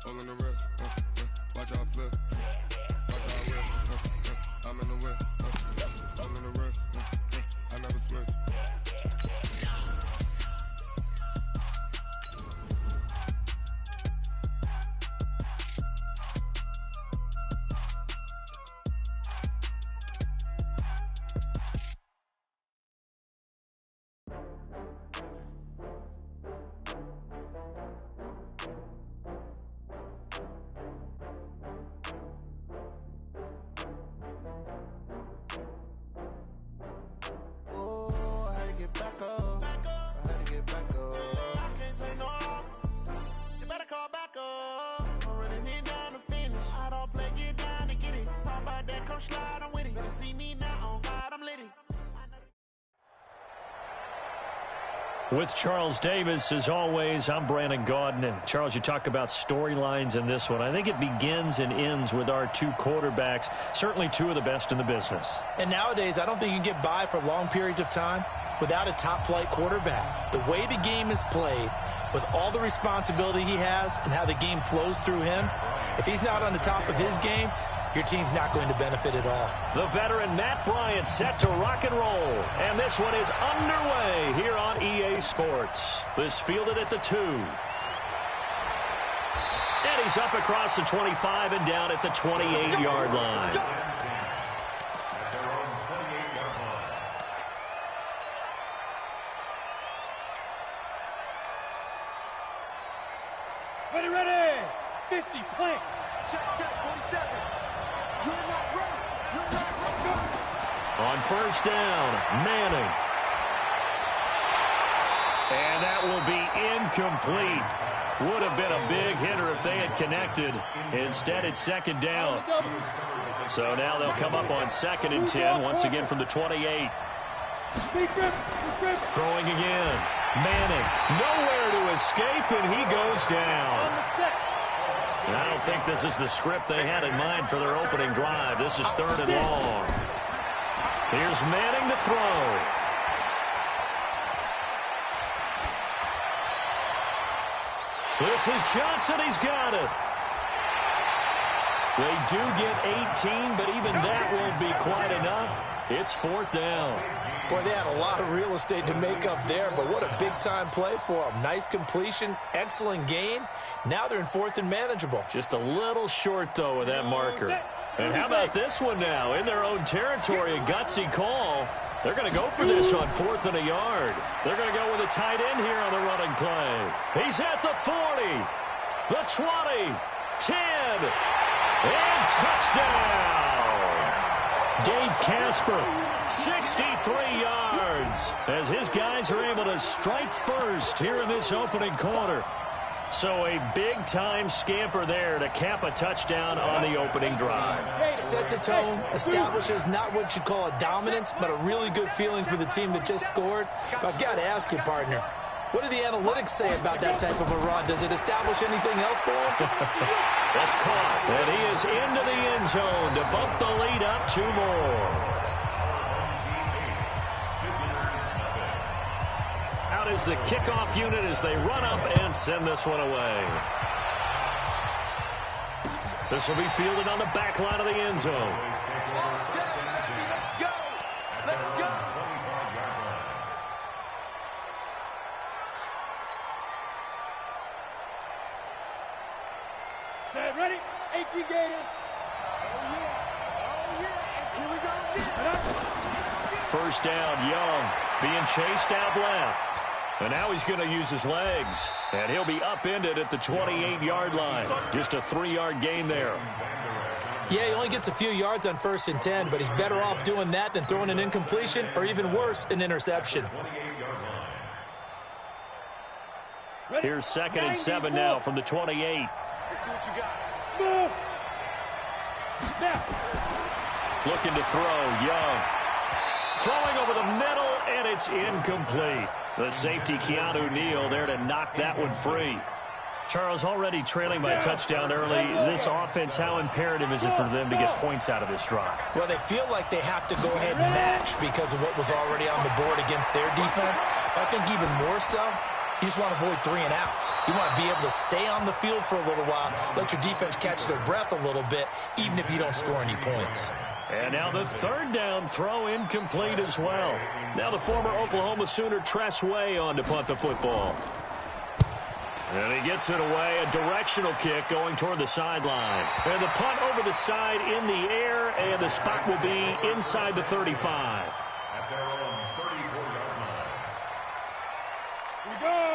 All in the rest, watch out flip. Watch out whip, I'm in the whip. All in the rest, I never switch. With Charles Davis, as always, I'm Brandon Gaudin. Charles, you talk about storylines in this one. I think it begins and ends with our two quarterbacks, certainly two of the best in the business. And nowadays, I don't think you can get by for long periods of time without a top-flight quarterback. The way the game is played, with all the responsibility he has and how the game flows through him, if he's not on the top of his game, your team's not going to benefit at all. The veteran Matt Bryant set to rock and roll. And this one is underway here on EA Sports. This fielded at the 2. And he's up across the 25 and down at the 28-yard line. Ready. 50, play. Check, 47. On first down, Manning. And that will be incomplete. Would have been a big hitter if they had connected. Instead, it's second down. So now they'll come up on 2nd and 10, once again from the 28. Throwing again. Manning, nowhere to escape, and he goes down. And I don't think this is the script they had in mind for their opening drive. This is 3rd and long. Here's Manning to throw. This is Johnson. He's got it. They do get 18, but even that won't be quite enough. It's 4th down. Boy, they had a lot of real estate to make up there, but what a big-time play for them. Nice completion, excellent gain. Now they're in 4th and manageable. Just a little short, though, with that marker. And how about this one now? In their own territory, a gutsy call. They're going to go for this on 4th and a yard. They're going to go with a tight end here on the running play. He's at the 40, the 20, 10, and touchdown! Dave Casper, 63 yards, as his guys are able to strike first here in this opening quarter. So a big-time scamper there to cap a touchdown on the opening drive. Sets a tone, establishes not what you'd call a dominance, but a really good feeling for the team that just scored. But I've got to ask you, partner, what do the analytics say about that type of a run? Does it establish anything else for him? That's caught, and he is into the end zone to bump the lead up 2 more. Out is the kickoff unit as they run up and send this one away. This will be fielded on the back line of the end zone. Let's go. Set, ready? 18 Gators. Oh, yeah. Here we go again. First down, Young being chased out left. And now he's going to use his legs. And he'll be upended at the 28-yard line. Just a 3-yard gain there. Yeah, he only gets a few yards on 1st and 10, but he's better off doing that than throwing an incompletion or even worse, an interception. Here's 2nd and 7 now from the 28. Let's see what you got. Snap. Looking to throw, Young. Throwing over the middle, and it's incomplete. The safety, Keanu Neal, there to knock that one free. Charles, already trailing by a touchdown early. This offense, how imperative is it for them to get points out of this drive? Well, they feel like they have to go ahead and match because of what was already on the board against their defense. But I think even more so, You just want to avoid 3 and outs. You want to be able to stay on the field for a little while, let your defense catch their breath a little bit, even if you don't score any points. And now the third down throw incomplete as well. Now the former Oklahoma Sooner Tress Way on to punt the football. And he gets it away, a directional kick going toward the sideline. And the punt over the side in the air, and the spot will be inside the 35.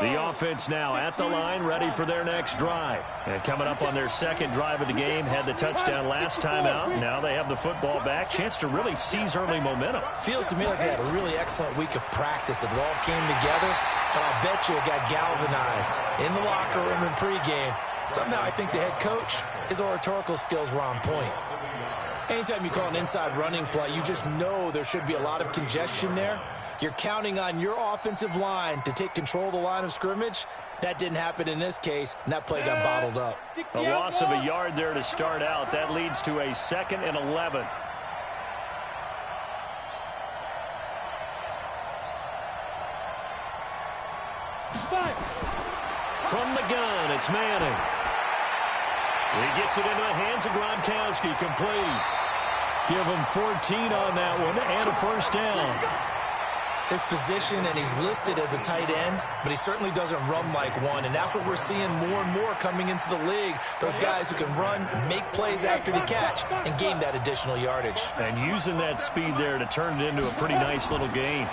The offense now at the line, ready for their next drive. And coming up on their second drive of the game, had the touchdown last time out. Now they have the football back. Chance to really seize early momentum. Feels to me like they had a really excellent week of practice. It all came together, but I'll bet you it got galvanized in the locker room in pregame. Somehow I think the head coach, his oratorical skills were on point. Anytime you call an inside running play, you just know there should be a lot of congestion there. You're counting on your offensive line to take control of the line of scrimmage. That didn't happen in this case, and that play got bottled up. A loss of a yard there to start out. That leads to a 2nd and 11. From the gun, it's Manning. He gets it into the hands of Gronkowski, complete. Give him 14 on that one, and a first down. His position, and he's listed as a tight end, but he certainly doesn't run like one, and that's what we're seeing more and more coming into the league. Those guys who can run, make plays after the catch, and gain that additional yardage. And using that speed there to turn it into a pretty nice little gain.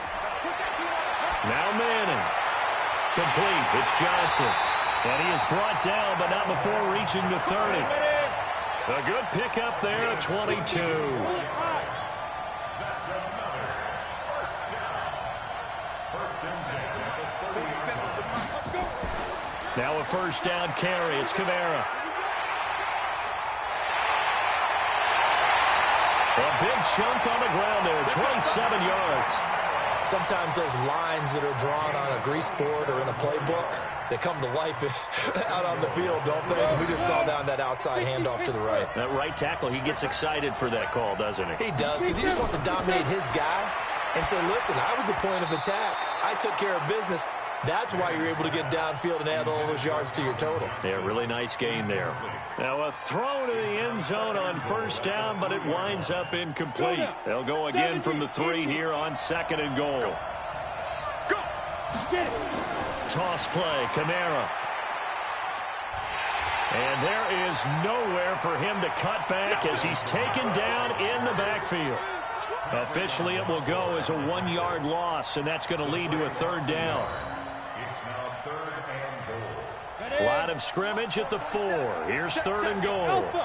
Now Manning. Complete. It's Johnson. And he is brought down, but not before reaching the 30. A good pickup there at 22. Now a first down carry. It's Kamara. A big chunk on the ground there, 27 yards. Sometimes those lines that are drawn on a grease board or in a playbook, they come to life out on the field, don't they? We just saw down that outside handoff to the right. That right tackle, he gets excited for that call, doesn't he? He does, because he just wants to dominate his guy and say, listen, I was the point of attack. I took care of business. That's why you're able to get downfield and add all those yards to your total. Yeah, really nice gain there. Now a throw to the end zone on first down, but it winds up incomplete. They'll go again from the 3 here on 2nd and goal. Toss play, Kamara. And there is nowhere for him to cut back as he's taken down in the backfield. Officially, it will go as a 1-yard loss, and that's going to lead to a 3rd down. Line of scrimmage at the 4. Here's 3rd and goal. 47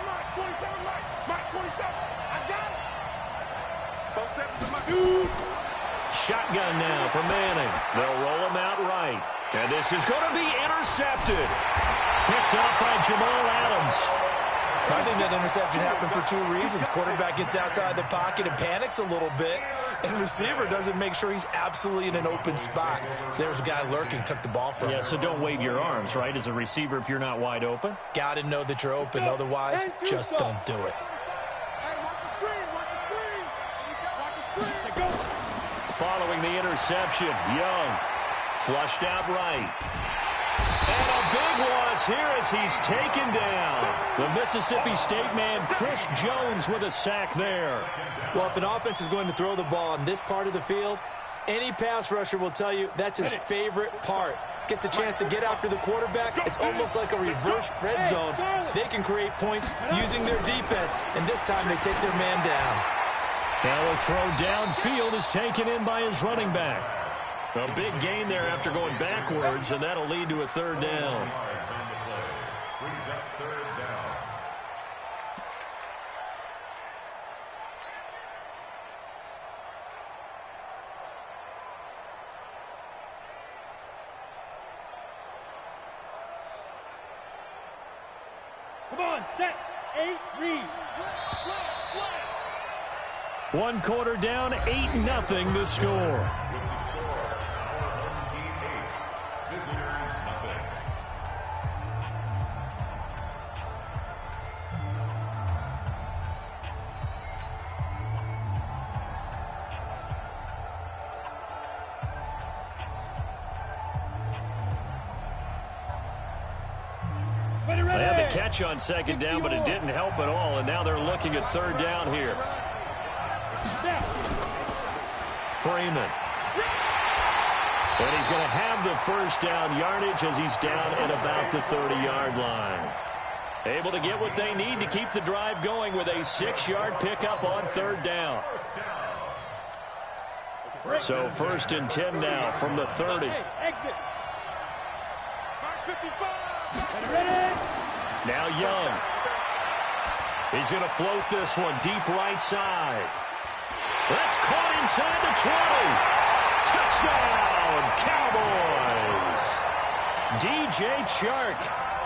Mike, 47 Mike, 47. I got it. Shotgun now for Manning. They'll roll him out right. And this is going to be intercepted. Picked up by Jamal Adams. I think that interception happened for 2 reasons. Quarterback gets outside the pocket and panics a little bit, and receiver doesn't make sure he's absolutely in an open spot. So there's a guy lurking, took the ball from him. Yeah, so don't wave your arms, right, as a receiver if you're not wide open. Got to know that you're open. Otherwise, just don't do it. Following the interception, Young flushed out right. And a big loss here as he's taken down. The Mississippi State man, Chris Jones, with a sack there. Well, if an offense is going to throw the ball on this part of the field, any pass rusher will tell you that's his favorite part. Gets a chance to get after the quarterback. It's almost like a reverse red zone. They can create points using their defense, and this time they take their man down. Now a throw downfield is taken in by his running back. A big gain there after going backwards, and that'll lead to a 3rd down. Come on, set, 8, read. One quarter down, 8-0 the score. catch on second down, but it didn't help at all, and now they're looking at third down here. Freeman. And he's going to have the first down yardage as he's down at about the 30-yard line. Able to get what they need to keep the drive going with a 6-yard pickup on third down. So 1st and 10 now from the 30. Now Young. He's going to float this one deep right side. That's caught inside the 20. Touchdown, Cowboys. DJ Chark,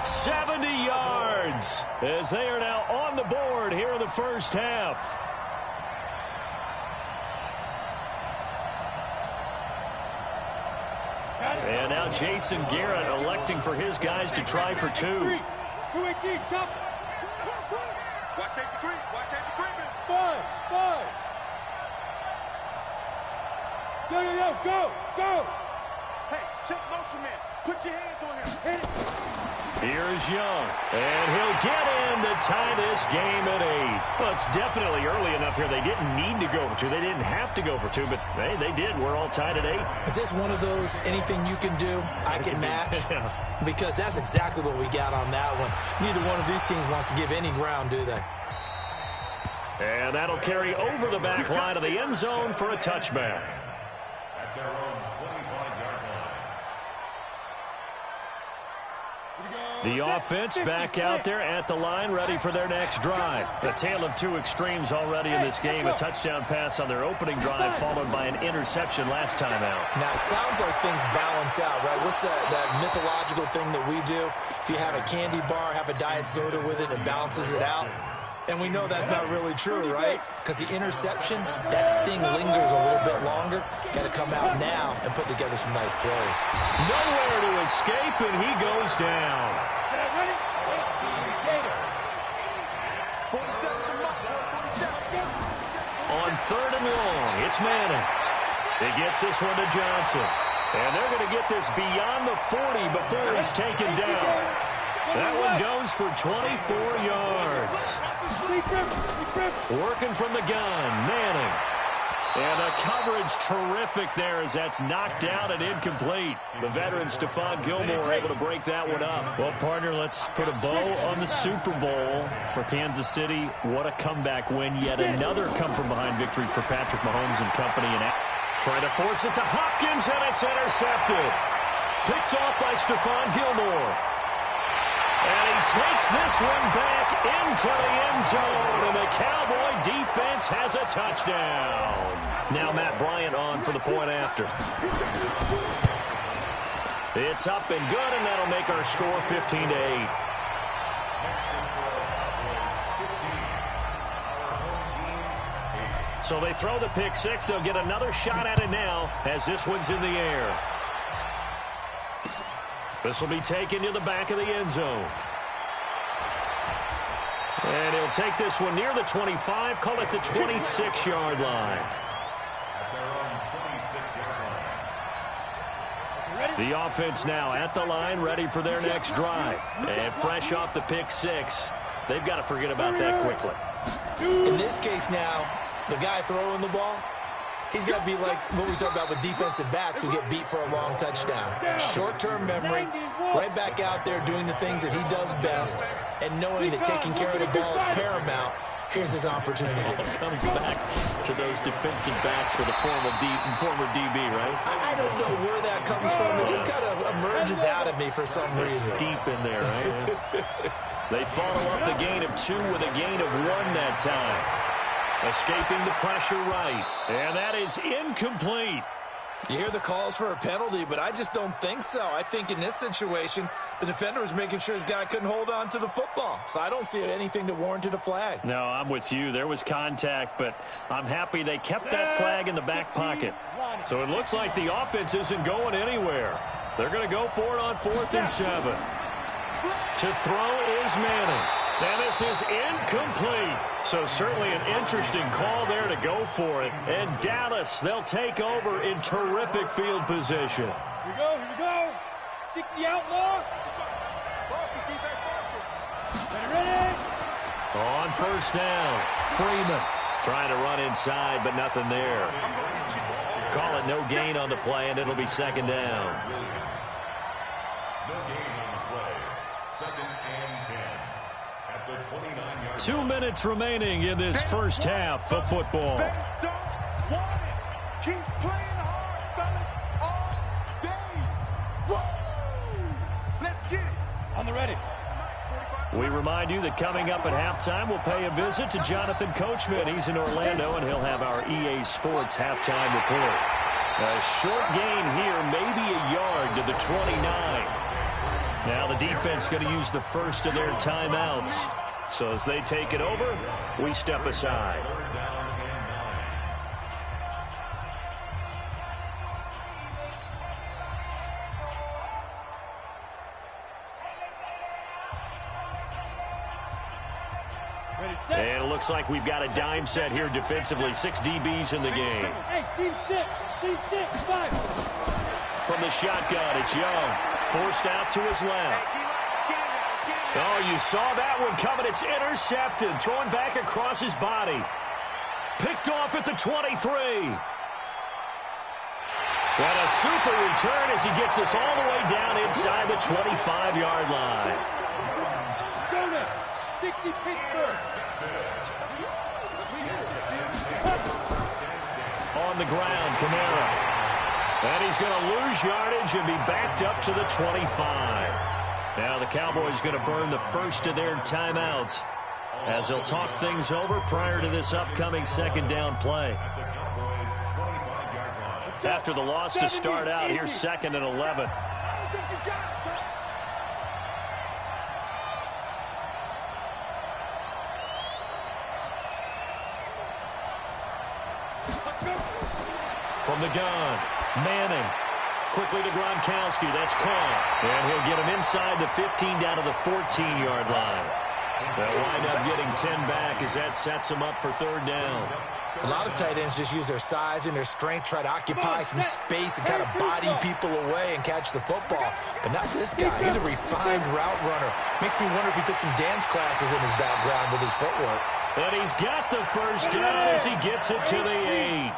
70 yards, as they are now on the board here in the first half. And now Jason Garrett electing for his guys to try for 2. 218, jump. Watch safety creep. Watch safety creeping. 5. Yo, go. Hey, check motion man. Put your hands on him. Hit it. Here's Young, and he'll get in to tie this game at 8. Well, it's definitely early enough here. They didn't need to go for 2. They didn't have to go for 2, but hey, they did. We're all tied at 8. Is this one of those anything you can do, I can match? Because that's exactly what we got on that one. Neither one of these teams wants to give any ground, do they? And that'll carry over the back line of the end zone for a touchback. The offense back out there at the line, ready for their next drive. A tale of 2 extremes already in this game. A touchdown pass on their opening drive, followed by an interception last time out. Now, it sounds like things balance out, right? What's that mythological thing that we do? If you have a candy bar, have a diet soda with it, it balances it out. And we know that's not really true, right? Because the interception, that sting lingers a little bit longer. Got to come out now and put together some nice plays. Nowhere to escape, and he goes down. On 3rd and long, it's Manning. He gets this one to Johnson. And they're going to get this beyond the 40 before he's taken down. That one goes for 24 yards. Working from the gun, Manning. And the coverage terrific there as that's knocked down and incomplete. The veteran Stephon Gilmore able to break that one up. Well, partner, let's put a bow on the Super Bowl for Kansas City. What a comeback win. Yet another come-from-behind victory for Patrick Mahomes and company. And trying to force it to Hopkins, and it's intercepted. Picked off by Stephon Gilmore. And he takes this one back into the end zone, and the Cowboy defense has a touchdown. Now Matt Bryant on for the point after. It's up and good, and that'll make our score 15-8. So they throw the pick 6. They'll get another shot at it now as this one's in the air. This will be taken to the back of the end zone. And he'll take this one near the 25, call it the 26-yard line. The offense now at the line, ready for their next drive. And fresh off the pick 6, they've got to forget about that quickly. In this case now, the guy throwing the ball, he's got to be like what we talk about with defensive backs who get beat for a long touchdown. Short-term memory, right back out there doing the things that he does best, and knowing that taking care of the ball is paramount. Here's his opportunity. Comes back to those defensive backs for the former DB, right? I don't know where that comes from. It just kind of emerges out of me for some reason. It's deep in there, right? They follow up the gain of 2 with a gain of 1 that time. Escaping the pressure right. And that is incomplete. You hear the calls for a penalty, but I just don't think so. I think in this situation, the defender was making sure his guy couldn't hold on to the football. So I don't see anything that warranted a flag. No, I'm with you. There was contact, but I'm happy they kept that flag in the back pocket. So it looks like the offense isn't going anywhere. They're going to go for it on 4th and 7. To throw is Manning. And this is incomplete. So certainly an interesting call there to go for it. And Dallas, they'll take over in terrific field position. Here we go. 60 outlaw. On first down, Freeman trying to run inside, but nothing there. Call it no gain on the play, and it'll be second down. No gain on the play. Second and 10 at the 29-yard 2 minutes remaining in this first half of football. They don't want it. Keep playing hard, fellas, all day. Whoa! Let's get it. On the ready. We remind you that coming up at halftime, we'll pay a visit to Jonathan Coachman. He's in Orlando, and he'll have our EA Sports halftime report. A short gain here, maybe a yard to the 29. Now the defense going to use the first of their timeouts. So as they take it over, we step aside. And it looks like we've got a dime set here defensively. 6 DBs in the game. Hey, team six, 5. From the shotgun, it's Young. Forced out to his left. Oh, you saw that one coming. It's intercepted. Thrown back across his body. Picked off at the 23. And a super return as he gets us all the way down inside the 25-yard line. Go there. 60 Pittsburgh. On the ground, Kamara. And he's going to lose yardage and be backed up to the 25. Now the Cowboys going to burn the first of their timeouts as they'll talk things over prior to this upcoming second down play. After the loss to start out, here's 2nd and 11. From the gun, Manning. Quickly to Gronkowski. That's caught. And he'll get him inside the 15 down to the 14-yard line. They'll wind up getting 10 back as that sets them up for third down. A lot of tight ends just use their size and their strength, try to occupy some space and kind of body people away and catch the football. But not this guy. He's a refined route runner. Makes me wonder if he took some dance classes in his background with his footwork. And he's got the first down as he gets it to the 8.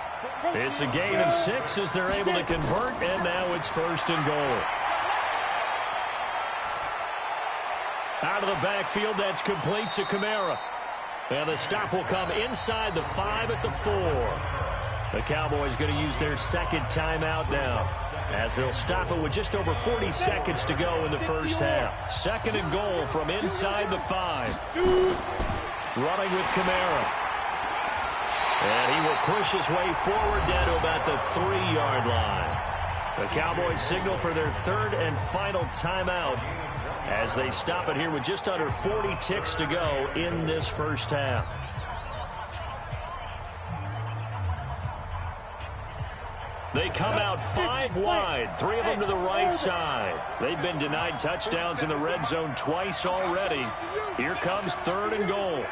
It's a gain of 6 as they're able to convert, and now it's 1st and goal. Out of the backfield, that's complete to Kamara. And the stop will come inside the 5 at the 4. The Cowboys going to use their second timeout now as they'll stop it with just over 40 seconds to go in the first half. 2nd and goal from inside the 5. Running with Kamara. And he will push his way forward down to about the 3-yard line. The Cowboys signal for their third and final timeout as they stop it here with just under 40 ticks to go in this first half. They come out 5 wide, 3 of them to the right side. They've been denied touchdowns in the red zone twice already. Here comes 3rd and goal.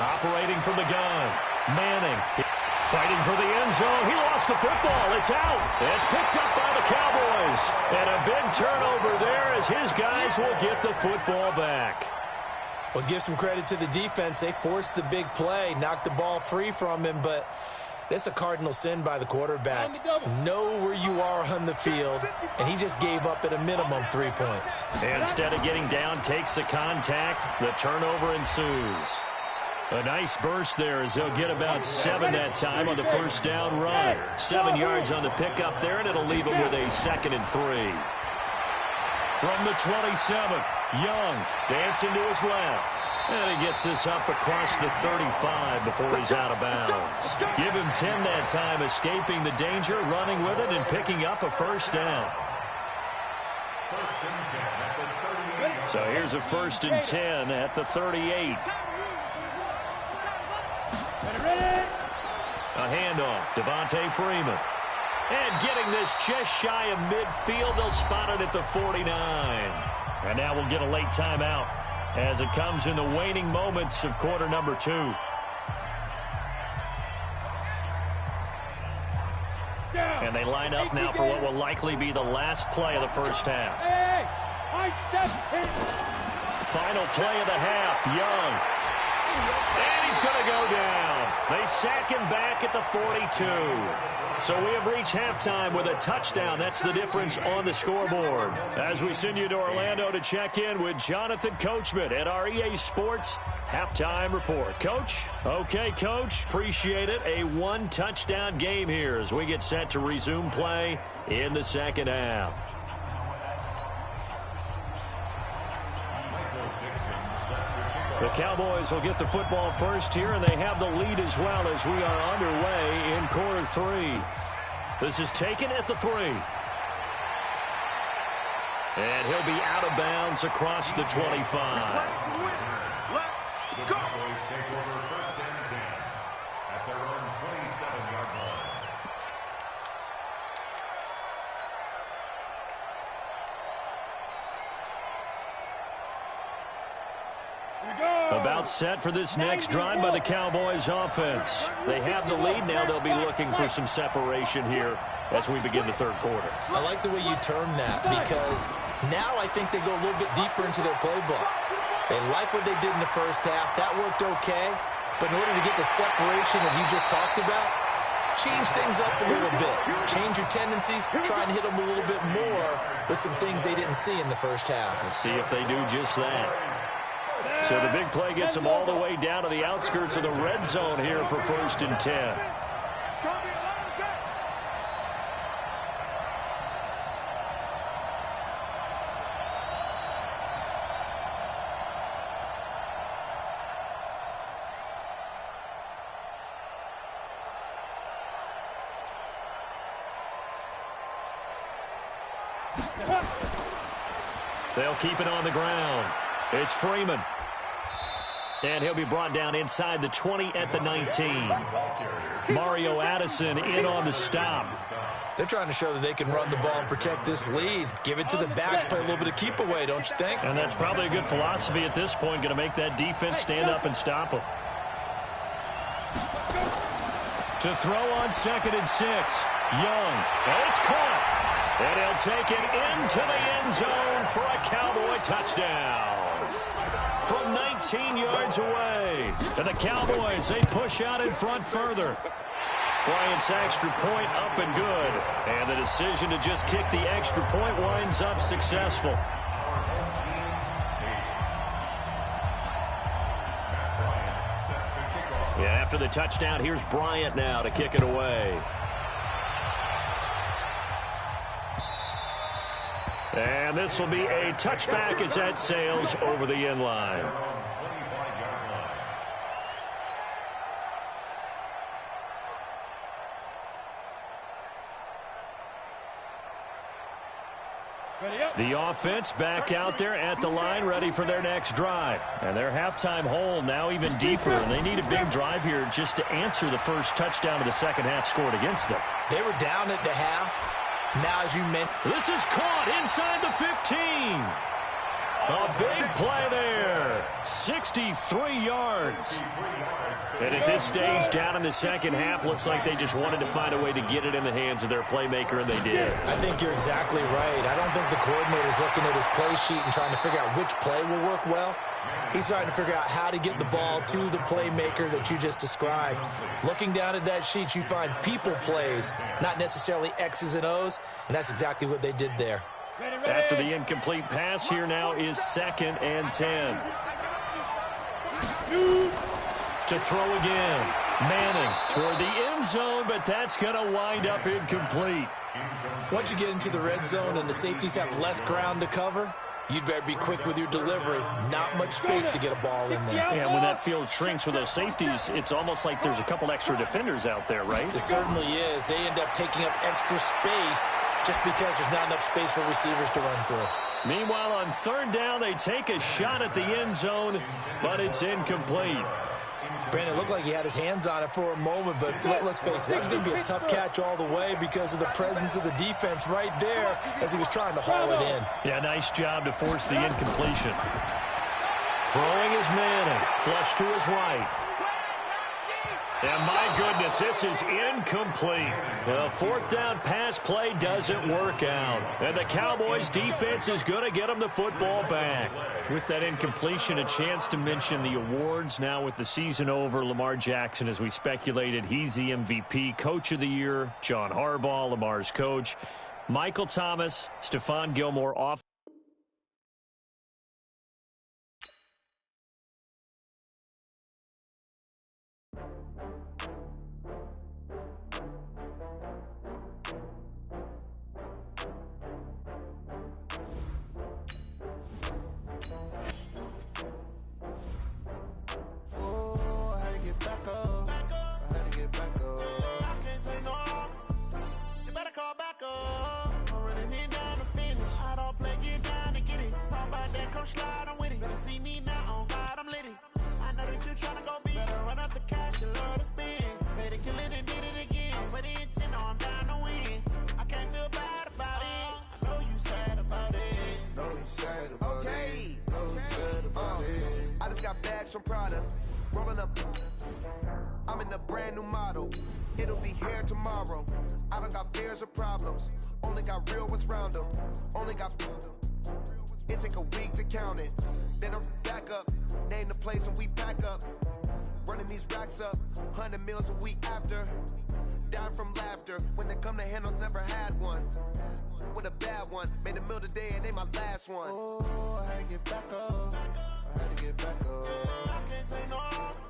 Operating from the gun, Manning fighting for the end zone. He lost the football. It's out. It's picked up by the Cowboys. And a big turnover there as his guys will get the football back. Well, give some credit to the defense. They forced the big play, knocked the ball free from him, but that's a cardinal sin by the quarterback. Know where you are on the field, and he just gave up at a minimum 3 points. Instead of getting down, takes the contact. The turnover ensues. A nice burst there as they'll get about 7 that time on the first down run. 7 yards on the pickup there, and it'll leave them with a 2nd and 3. From the 27, Young dancing to his left. And he gets this up across the 35 before he's out of bounds. Give him 10 that time, escaping the danger, running with it, and picking up a first down. So here's a 1st and 10 at the 38. A handoff, Devontae Freeman. And getting this just shy of midfield, they'll spot it at the 49. And now we'll get a late timeout as it comes in the waning moments of quarter number 2. And they line up now for what will likely be the last play of the first half. final play of the half. Young. And he's going to go down. They sack him back at the 42. So we have reached halftime with a touchdown. That's the difference on the scoreboard. As we send you to Orlando to check in with Jonathan Coachman at our EA Sports Halftime Report. Coach? Okay, Coach. Appreciate it. A one-touchdown game here as we get set to resume play in the second half. The Cowboys will get the football first here, and they have the lead as well as we are underway in quarter 3. This is taken at the 3. And he'll be out of bounds across the 25. The Cowboys take over first and 10 at their own 27-yard line. About set for this next drive by the Cowboys offense. They have the lead. Now they'll be looking for some separation here as we begin the third quarter. I like the way you term that because now I think they go a little bit deeper into their playbook. They like what they did in the first half. That worked okay. But in order to get the separation that you just talked about, change things up a little bit. Change your tendencies. Try and hit them a little bit more with some things they didn't see in the first half. We'll see if they do just that. So the big play gets them all the way down to the outskirts of the red zone here for first and 10. They'll keep it on the ground. It's Freeman. And he'll be brought down inside the 20 at the 19. Mario Addison in on the stop. They're trying to show that they can run the ball and protect this lead. Give it to the backs, play a little bit of keep away, don't you think? And that's probably a good philosophy at this point, going to make that defense stand up and stop them. To throw on 2nd and 6. Young. And it's caught. And he'll take it into the end zone for a Cowboy touchdown. From 19 yards away. And the Cowboys, they push out in front further. Bryant's extra point up and good. And the decision to just kick the extra point winds up successful. Yeah, after the touchdown, here's Bryant now to kick it away. And this will be a touchback as that sails over the end line. The offense back out there at the line, ready for their next drive. And their halftime hole now even deeper, and they need a big drive here just to answer the first touchdown of the second half scored against them. They were down at the half. Now, as you mentioned, this is caught inside the 15. A big play there. 63 yards. And at this stage, down in the second half, looks like they just wanted to find a way to get it in the hands of their playmaker, and they did. I think you're exactly right. I don't think the coordinator's looking at his play sheet and trying to figure out which play will work well. He's trying to figure out how to get the ball to the playmaker that you just described. Looking down at that sheet, you find people plays, not necessarily X's and O's, and that's exactly what they did there. After the incomplete pass, here now is 2nd and 10. To throw again. Manning toward the end zone, but that's going to wind up incomplete. Once you get into the red zone and the safeties have less ground to cover, you'd better be quick with your delivery. Not much space to get a ball in there. And when that field shrinks with those safeties, it's almost like there's a couple extra defenders out there, right? It certainly is. They end up taking up extra space just because there's not enough space for receivers to run through. Meanwhile, on 3rd down, they take a shot at the end zone, but it's incomplete. Brandon, it looked like he had his hands on it for a moment, but let's face it, that was going to be a tough catch all the way because of the presence of the defense right there as he was trying to haul it in. Yeah, nice job to force the incompletion. Throwing is Manning, flush to his right. And my goodness, this is incomplete. The fourth down pass play doesn't work out. And the Cowboys defense is going to get them the football back. With that incompletion, a chance to mention the awards. Now with the season over, Lamar Jackson, as we speculated, he's the MVP, Coach of the Year. John Harbaugh, Lamar's coach. Michael Thomas, Stephon Gilmore off. Bags from Prada, rolling up. I'm in a brand new model. It'll be here tomorrow. I don't got fears or problems. Only got real ones round them. Only got. It take a week to count it. Then I'm back up. Name the place and we pack up. Running these racks up. 100 meals a week after. Down from laughter. When they come to handles, never had one. With a bad one. Made a meal today and they my last one. Oh, I had to get back up. I had to get back up. I can't take no off.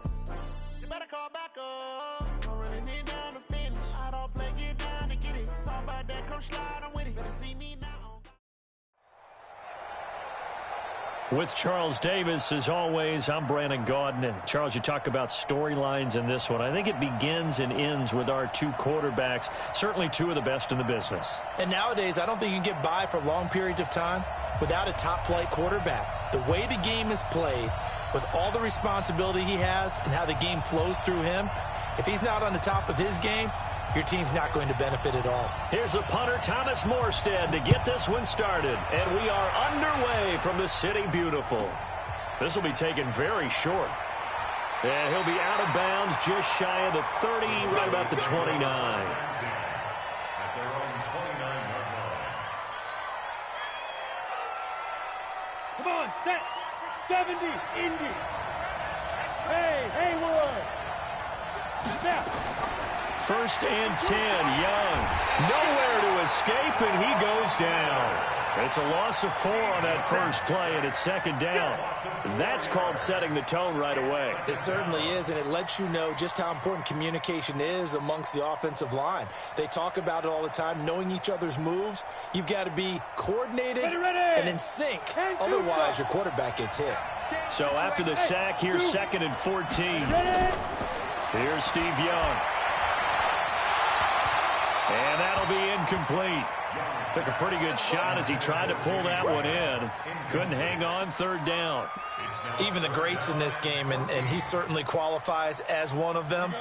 You better call back up. I'm running it down to finish. I don't play, get down to get it. Talk about that, come slide, I'm with it. Better see me now. With Charles Davis, as always, I'm Brandon Gaudin. And Charles, you talk about storylines in this one. I think it begins and ends with our two quarterbacks, certainly two of the best in the business. And nowadays, I don't think you can get by for long periods of time without a top-flight quarterback. The way the game is played, with all the responsibility he has and how the game flows through him, if he's not on the top of his game, your team's not going to benefit at all. Here's the punter, Thomas Morstead, to get this one started. And we are underway from the City Beautiful. This will be taken very short. And he'll be out of bounds just shy of the 30, right about the 29. Come on, set. 70, Indy. Hey, Haywood. Snap. First and 10, Young. Nowhere to escape, and he goes down. It's a loss of 4 on that first play, and it's second down. That's called setting the tone right away. It certainly is, and it lets you know just how important communication is amongst the offensive line. They talk about it all the time, knowing each other's moves. You've got to be coordinated and in sync. Otherwise, your quarterback gets hit. So after the sack, here's second and 14. Here's Steve Young. And that'll be incomplete. Took a pretty good shot as he tried to pull that one in. Couldn't hang on, third down. Even the greats in this game, and he certainly qualifies as one of them,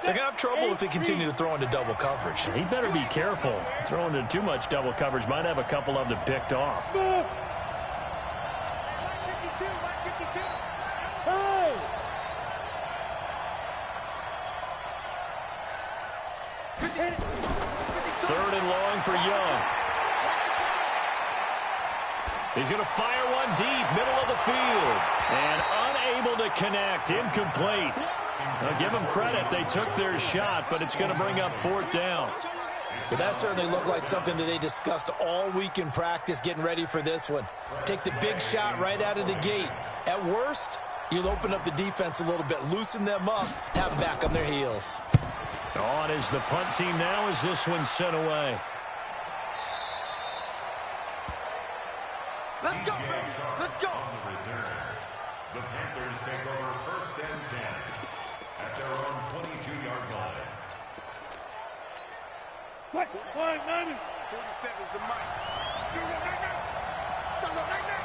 they're going to have trouble if they continue to throw into double coverage. He better be careful. Throwing into too much double coverage might have a couple of them picked off. Third and long for Young. He's going to fire one deep, middle of the field. And unable to connect, incomplete. Now give them credit, they took their shot, but it's going to bring up fourth down. But that certainly looked like something that they discussed all week in practice getting ready for this one. Take the big shot right out of the gate. At worst, you'll open up the defense a little bit, loosen them up, have them back on their heels. On is the punt team now as this one's sent away. Let's go, baby. Let's go. The Panthers take over first and 10 at their own 22-yard line. What? 190. 47 is the mic. Do it right now. Do it right now.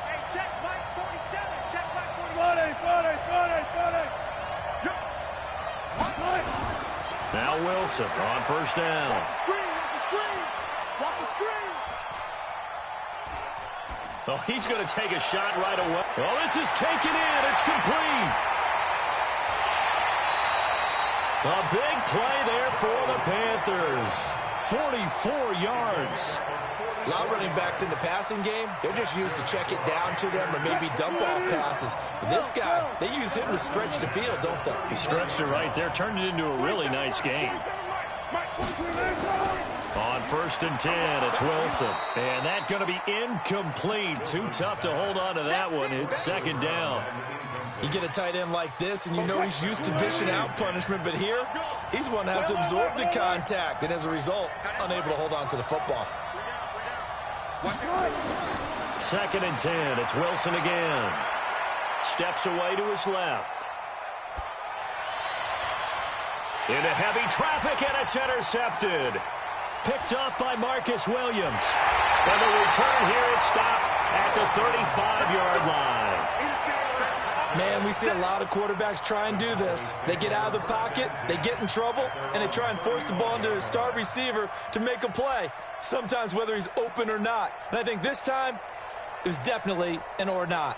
Hey, check Mike 47. Check Mike 47. 40. Now Wilson on first down. Watch the screen. Watch the screen. Watch the screen. Oh, he's going to take a shot right away. Oh, this is taken in. It's complete. A big play there for the Panthers. 44 yards. A lot of running backs in the passing game, they're just used to check it down to them or maybe dump off passes. But this guy, they use him to stretch the field, don't they? He stretched it right there, turned it into a really nice game. On 1st and 10, it's Wilson. And that's going to be incomplete. Too tough to hold on to that one. It's 2nd down. You get a tight end like this, and you know he's used to dishing out punishment, but here, he's one to have to absorb the contact, and as a result, unable to hold on to the football. 2nd and 10, it's Wilson again. Steps away to his left. Into heavy traffic, and it's intercepted. Picked up by Marcus Williams. And the return here is stopped at the 35-yard line. Man, we see a lot of quarterbacks try and do this. They get out of the pocket, they get in trouble, and they try and force the ball into their star receiver to make a play, sometimes whether he's open or not. And I think this time, it was definitely an or not.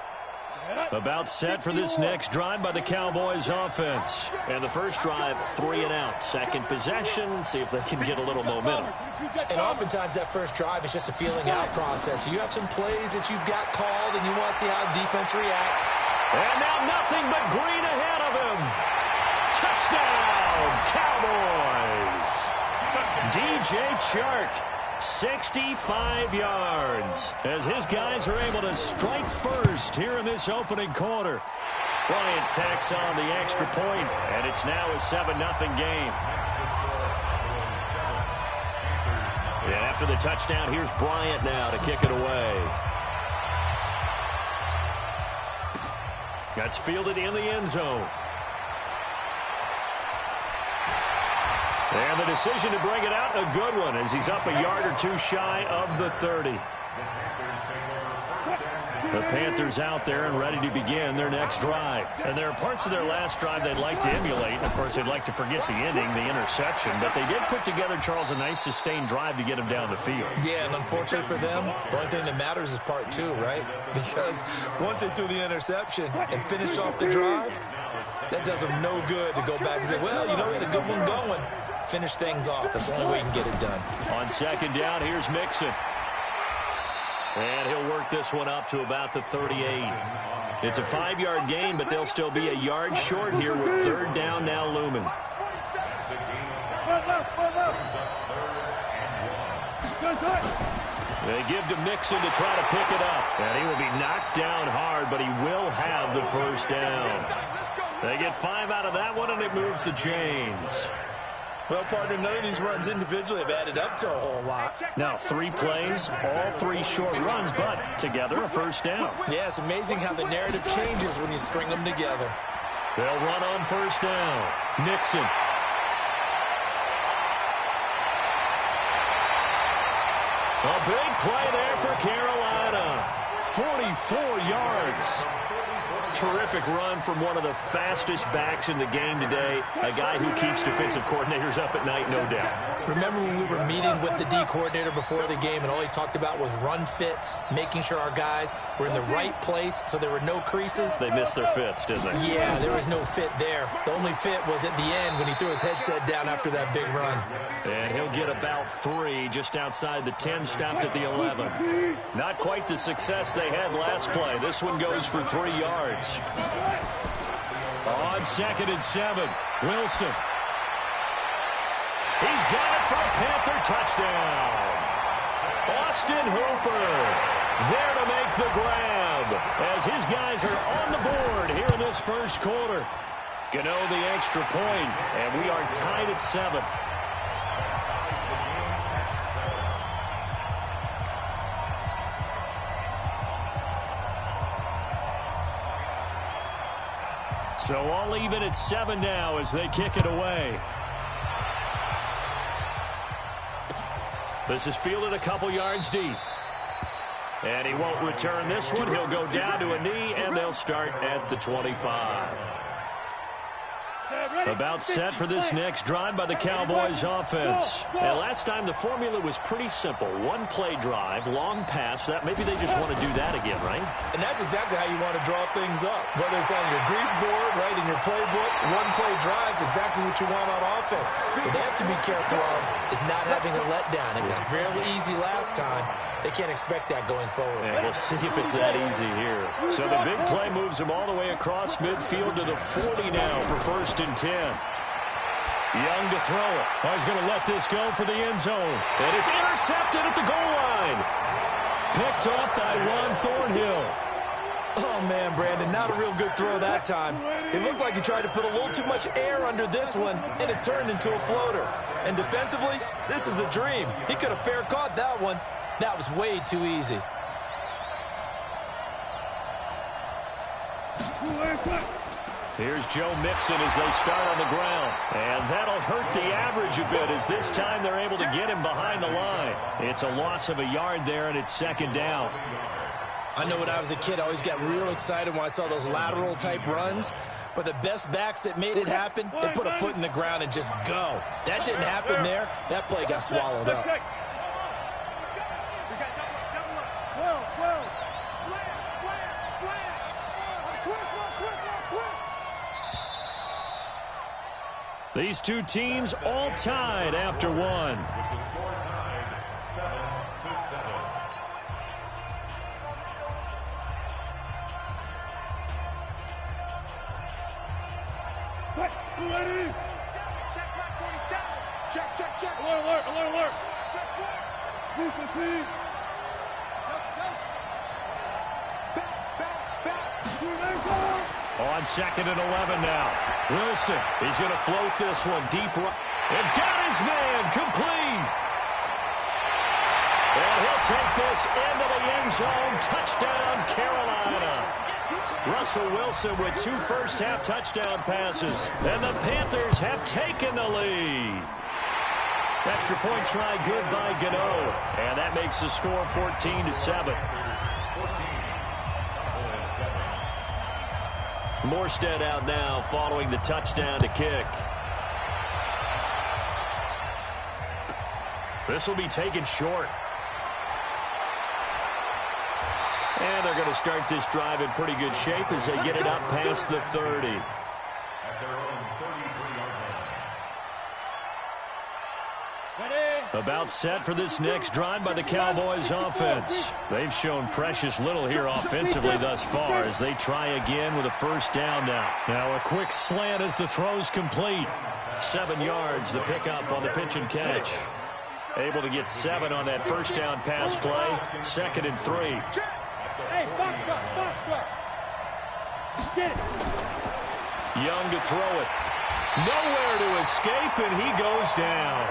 About set for this next drive by the Cowboys offense. And the first drive, 3 and out. Second possession, see if they can get a little momentum. And oftentimes that first drive is just a feeling out process. You have some plays that you've got called, and you want to see how defense reacts. And now nothing but green ahead of him. Touchdown, Cowboys. DJ Chark, 65 yards. As his guys are able to strike first here in this opening quarter. Bryant tacks on the extra point, and it's now a 7-0 game. And after the touchdown, here's Bryant now to kick it away. That's fielded in the end zone. And the decision to bring it out, a good one, as he's up a yard or two shy of the 30. The Panthers out there and ready to begin their next drive. And there are parts of their last drive they'd like to emulate. Of course, they'd like to forget the ending, the interception. But they did put together, Charles, a nice sustained drive to get him down the field. Yeah, and unfortunately for them, the only thing that matters is part 2, right? Because once they threw the interception and finished off the drive, that does them no good to go back and say, well, you know, we had a good one going. Finish things off. That's the only way you can get it done. On 2nd down, here's Mixon. And he'll work this one up to about the 38. It's a 5-yard gain, but they'll still be a yard short here with 3rd down now looming. They give to Mixon to try to pick it up. And he will be knocked down hard, but he will have the 1st down. They get 5 out of that one, and it moves the chains. Well, partner, none of these runs individually have added up to a whole lot. Now, 3 plays, all 3 short runs, but together a 1st down. Yeah, it's amazing how the narrative changes when you string them together. They'll run on 1st down. Mixon. A big play there for Carolina. 44 yards. Terrific run from one of the fastest backs in the game today. A guy who keeps defensive coordinators up at night, no doubt. Remember when we were meeting with the D coordinator before the game and all he talked about was run fits, making sure our guys were in the right place so there were no creases? They missed their fits, didn't they? Yeah, there was no fit there. The only fit was at the end when he threw his headset down after that big run. And he'll get about 3 just outside the 10, stopped at the 11. Not quite the success they had last play. This one goes for 3 yards. On 2nd and 7, Wilson. He's got it for a Panther touchdown. Austin Hooper there to make the grab as his guys are on the board here in this first quarter. Gano the extra point, and we are tied at 7. So all even at 7 now as they kick it away. This is fielded a couple yards deep. And he won't return this one. He'll go down to a knee, and they'll start at the 25. About set for this next drive by the Cowboys offense. And last time the formula was pretty simple. One play drive, long pass. That maybe they just want to do that again, right? And that's exactly how you want to draw things up. Whether it's on your grease board, right, in your playbook, one play drive is exactly what you want on offense. What they have to be careful of is not having a letdown. It was fairly easy last time. They can't expect that going forward. And we'll see if it's that easy here. So the big play moves him all the way across midfield to the 40 now for 1st and 10. Young to throw it. Oh, he's going to let this go for the end zone. And it's intercepted at the goal line. Picked off by Juan Thornhill. Oh, man, Brandon, not a real good throw that time. It looked like he tried to put a little too much air under this one, and it turned into a floater. And defensively, this is a dream. He could have fair caught that one. That was way too easy. Here's Joe Mixon as they start on the ground. And that'll hurt the average a bit as this time they're able to get him behind the line. It's a loss of a yard there, and it's 2nd down. I know when I was a kid, I always got real excited when I saw those lateral-type runs. But the best backs that made it happen, they put a foot in the ground and just go. That didn't happen there. That play got swallowed up. These two teams all tied after one. With the score tied 7-7. Ready? Check back 47. Check. Alert. Check. Move the team. Back. On 2nd and 11 now. Wilson, he's going to float this one deep right. And got his man complete. And he'll take this into the end zone. Touchdown, Carolina. Russell Wilson with 2 first-half touchdown passes. And the Panthers have taken the lead. Extra point try good by Gano. And that makes the score 14-7. Morstead out now following the touchdown to kick. This will be taken short. And they're going to start this drive in pretty good shape as they get it up past the 30. At their own 33-yard line. About set for this next drive by the Cowboys offense. They've shown precious little here offensively thus far as they try again with a 1st down now. Now a quick slant as the throw's complete. 7 yards, the pickup on the pitch and catch. Able to get 7 on that 1st down pass play. 2nd and 3. Hey, box truck. Get it. Young to throw it. Nowhere to escape, and he goes down.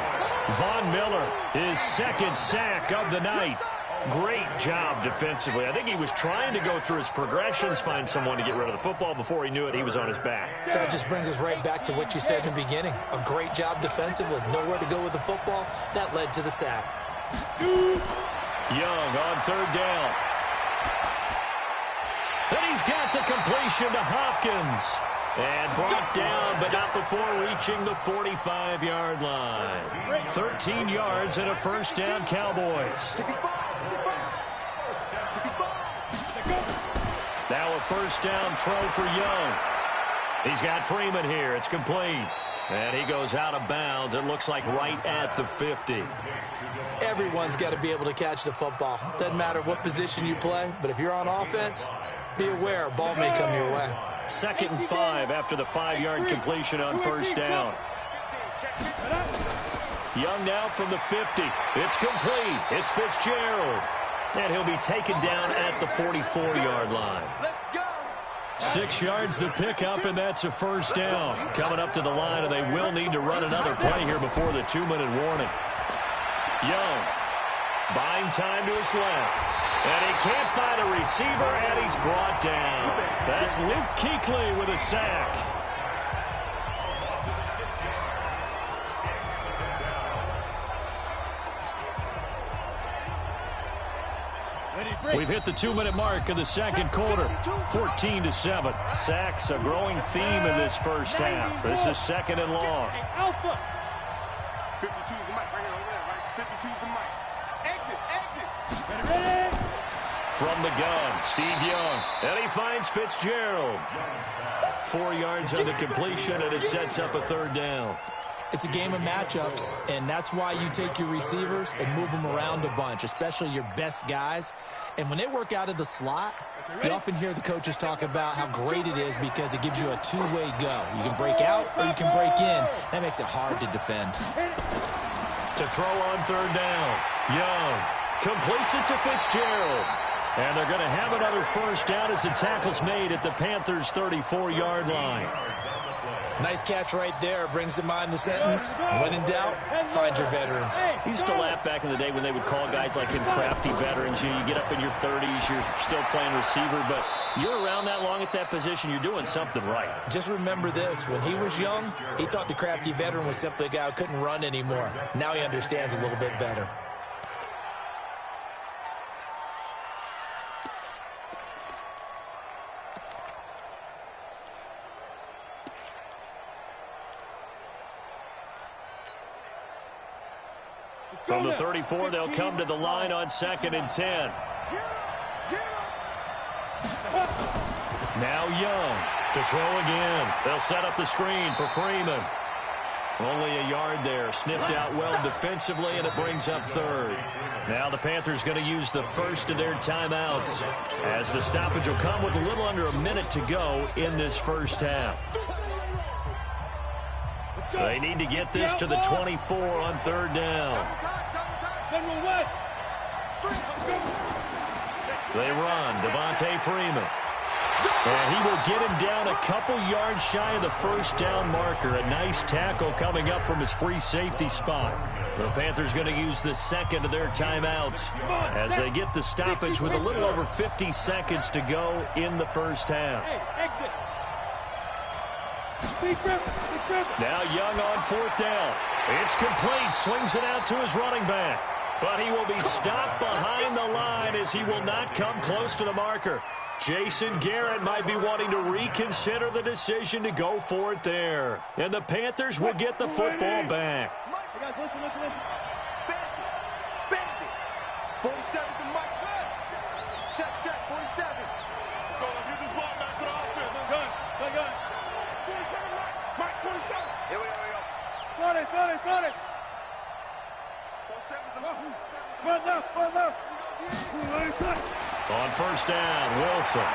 Von Miller, his 2nd sack of the night. Great job defensively. I think he was trying to go through his progressions, find someone to get rid of the football. Before he knew it, he was on his back. So that just brings us right back to what you said in the beginning. A great job defensively. Nowhere to go with the football. That led to the sack. Young on 3rd down. And he's got the completion to Hopkins. And brought down, but not before reaching the 45-yard line. 13 yards and a 1st down, Cowboys. Now a 1st down throw for Young. He's got Freeman here. It's complete. And he goes out of bounds. It looks like right at the 50. Everyone's got to be able to catch the football. Doesn't matter what position you play, but if you're on offense, be aware a ball may come your way. 2nd and 5 after the 5-yard completion on 1st down. Young now from the 50. It's complete. It's Fitzgerald. And he'll be taken down at the 44-yard line. 6 yards the pickup, and that's a 1st down. Coming up to the line, and they will need to run another play here before the 2-minute warning. Young buying time to his left. And he can't find a receiver, and he's brought down. That's Luke Kuechly with a sack. We've hit the 2-minute mark in the second quarter, 14-7. Sacks, a growing theme in this first half. This is second and long. Alpha. 52 is the mic right here on the left, right? 52 is the mic. Exit. Ready. From the gun, Steve Young. And he finds Fitzgerald. 4 yards on the completion, and it sets up a third down. It's a game of matchups, and that's why you take your receivers and move them around a bunch, especially your best guys. And when they work out of the slot, you often hear the coaches talk about how great it is because it gives you a two-way go. You can break out or you can break in. That makes it hard to defend. To throw on third down, Young completes it to Fitzgerald. And they're going to have another first down as the tackle's made at the Panthers' 34-yard line. Nice catch right there. Brings to mind the sentence, when in doubt, find your veterans. We used to laugh back in the day when they would call guys like him crafty veterans. You get up in your 30s, you're still playing receiver, but you're around that long at that position, you're doing something right. Just remember this. When he was young, he thought the crafty veteran was simply a guy who couldn't run anymore. Now he understands a little bit better. From the 34, they'll come to the line on 2nd and 10. Now Young to throw again. They'll set up the screen for Freeman. Only a yard there. Sniffed out well defensively, and it brings up third. Now the Panthers going to use the first of their timeouts, as the stoppage will come with a little under a minute to go in this first half. They need to get this to the 24 on third down. They run. Devontae Freeman. And he will get him down a couple yards shy of the first down marker. A nice tackle coming up from his free safety spot. The Panthers going to use the second of their timeouts as they get the stoppage with a little over 50 seconds to go in the first half. Now Young on fourth down. It's complete. Swings it out to his running back. But he will be stopped behind the line as he will not come close to the marker. Jason Garrett might be wanting to reconsider the decision to go for it there. And the Panthers will get the football back. 47's the mic. Check, 47. Let's go. Let's get this ball back for the offense. Let's go. 47, Mike, 47. Here we go. Got it. 47's the mic. On first down, Wilson.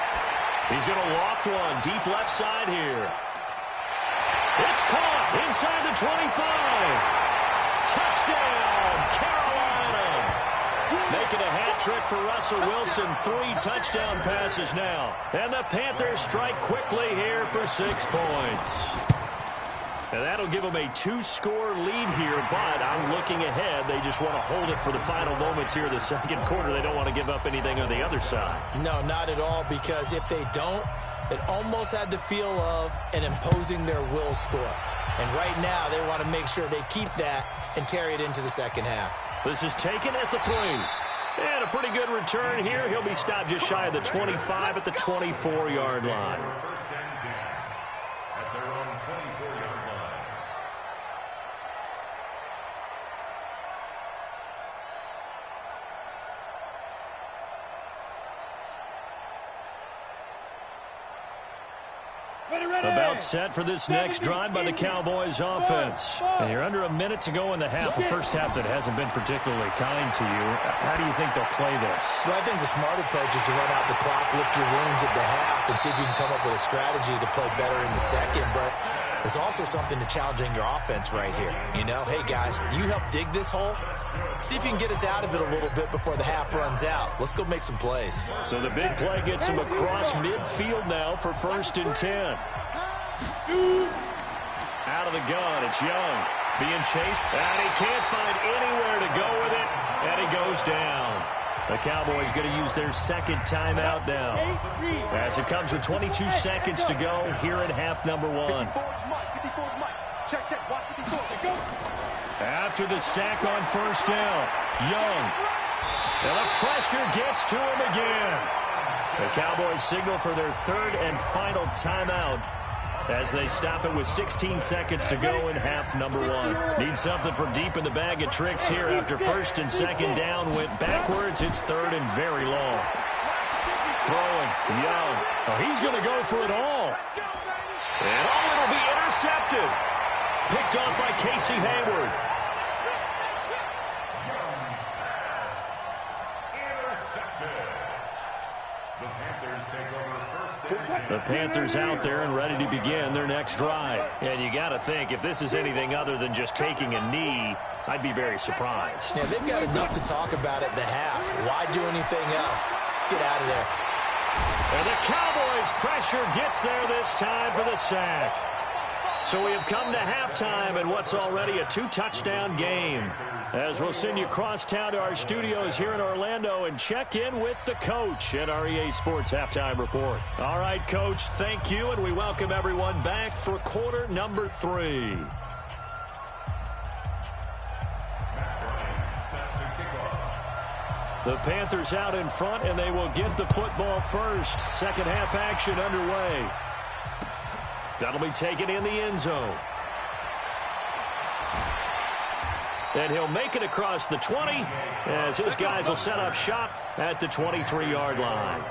He's going to loft one deep left side here. It's caught inside the 25. Touchdown, Carolina. Making a hat trick for Russell Wilson. 3 touchdown passes now. And the Panthers strike quickly here for 6 points. And that'll give them a 2-score lead here, but I'm looking ahead. They just want to hold it for the final moments here in the second quarter. They don't want to give up anything on the other side. No, not at all, because if they don't, it almost had the feel of an imposing their will score. And right now, they want to make sure they keep that and carry it into the second half. This is taken at the 3. And a pretty good return here. He'll be stopped just shy of the 25 at the 24-yard line. About set for this next drive by the Cowboys offense. And you're under a minute to go in the half, a first half that hasn't been particularly kind to you. How do you think they'll play this? Well, I think the smart approach is to run out the clock, lick your wounds at the half, and see if you can come up with a strategy to play better in the second. But there's also something to challenging your offense right here. You know, hey, guys, you help dig this hole. See if you can get us out of it a little bit before the half runs out. Let's go make some plays. So the big play gets him across midfield now for 1st and 10. Out of the gun, it's Young being chased, and he can't find anywhere to go with it, and he goes down. The Cowboys going to use their second timeout now, as it comes with 22 seconds to go here in half number 1. After the sack on first down, Young And the pressure gets to him again. The Cowboys signal for their third and final timeout as they stop it with 16 seconds to go in half number 1. Need something from deep in the bag of tricks here after first and second down went backwards. It's third and very long. Throwing, Young. Oh, he's going to go for it all. And it'll be intercepted. Picked off by Casey Hayward. The Panthers out there and ready to begin their next drive. And you got to think, if this is anything other than just taking a knee, I'd be very surprised. Yeah, they've got enough to talk about at the half. Why do anything else? Just get out of there. And the Cowboys' pressure gets there this time for the sack. So we have come to halftime in what's already a 2-touchdown game. As we'll send you across town to our studios here in Orlando and check in with the coach at our EA Sports Halftime Report. All right, Coach, thank you, and we welcome everyone back for quarter number 3. The Panthers out in front, and they will get the football first. Second half action underway. That'll be taken in the end zone. And he'll make it across the 20 as his guys will set up shop at the 23-yard line.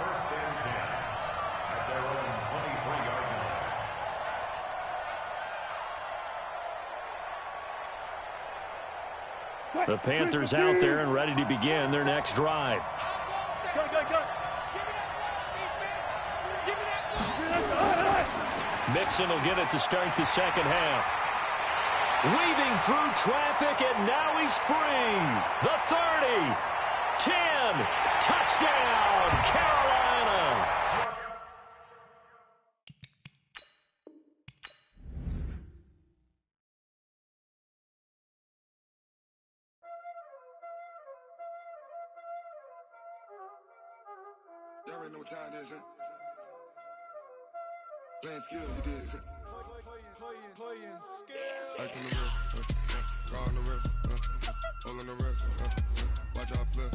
The Panthers out there and ready to begin their next drive. Mixon will get it to start the second half. Weaving through traffic, and now he's free. The 30, 10, touchdown, Carolina. Y'all already know what time it is, huh? Playing skills, you did. Playing skills. Ice on the wrist, car on the wrist, all on the wrist, watch out flip.